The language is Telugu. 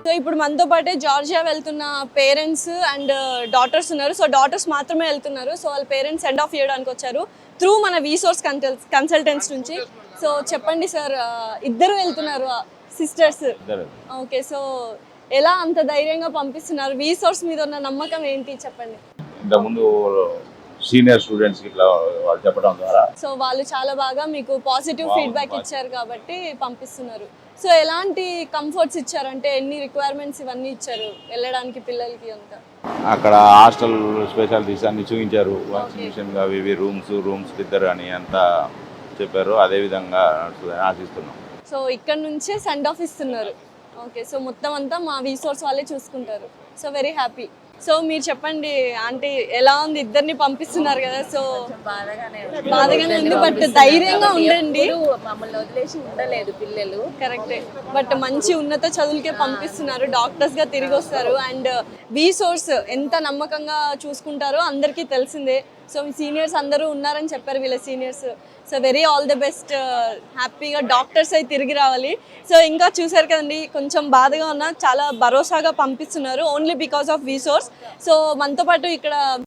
సో ఇప్పుడు మనతో పాటే జార్జియా వెళ్తున్న పేరెంట్స్ అండ్ డాటర్స్ ఉన్నారు. సో డాటర్స్ మాత్రమే వెళ్తున్నారు. సో వాళ్ళ పేరెంట్స్ సెండ్ ఆఫ్ చేయడానికి వచ్చారు త్రూ మన వీసోర్స్ కన్సల్టెంట్స్ నుంచి. సో చెప్పండి సార్, ఇద్దరు వెళ్తున్నారు సిస్టర్స్. ఓకే, సో ఎలా అంత ధైర్యంగా పంపిస్తున్నారు? వీసోర్స్ మీద ఉన్న నమ్మకం ఏంటి చెప్పండి. ఇంతకుముందు సీనియర్ స్టూడెంట్స్ ఇట్లా వాళ్ళు చెప్పడం ద్వారా సో వాళ్ళు చాలా బాగా మీకు పాజిటివ్ ఫీడ్బ్యాక్ ఇచ్చారు కాబట్టి పంపిస్తున్నారు. సో ఎలాంటి కంఫర్ట్స్ ఇచ్చారంటే ఎన్ని రిక్వైర్మెంట్స్ ఇవన్నీ ఇచ్చారు వెళ్ళడానికి పిల్లలకి అంతా? అక్కడ హాస్టల్ స్పెషాలిటీస్ అన్ని చూపించారు. వాషింగ్ మిషన్ అవి రూమ్స్ ఇద్దరు అని అంతా చెప్పారు. అదే విధంగా నడుస్తుందని ఆశిస్తున్నాం. సో ఇక్కడ నుంచే సెండ్ ఆఫ్ ఇస్తున్నారు. ఓకే, సో మొత్తం అంతా మా వీసోర్స్ వాళ్ళే చూసుకుంటారు. So very happy. సో మీరు చెప్పండి ఆంటీ, ఎలా ఉంది? ఇద్దరిని పంపిస్తున్నారు కదా, సో బాధగానే ఉంది, బట్ ధైర్యంగా ఉండండి. మమ్మల్ని వదిలేసి ఉండలేదు పిల్లలు. కరెక్టే, బట్ మంచి ఉన్నత చదువులకే పంపిస్తున్నారు. డాక్టర్స్ గా తిరిగి వస్తారు. అండ్ వీసోర్స్ ఎంత నమ్మకంగా చూసుకుంటారో అందరికీ తెలిసిందే. సో మీ సీనియర్స్ అందరూ ఉన్నారని చెప్పారు, వీళ్ళ seniors. So very all the best. హ్యాపీగా డాక్టర్స్ అయితే తిరిగి రావాలి. సో ఇంకా చూసారు కదండి, కొంచెం బాధగా ఉన్నా చాలా భరోసాగా పంపిస్తున్నారు, ఓన్లీ బికాస్ ఆఫ్ వీసోర్స్. సో మనతో పాటు ఇక్కడ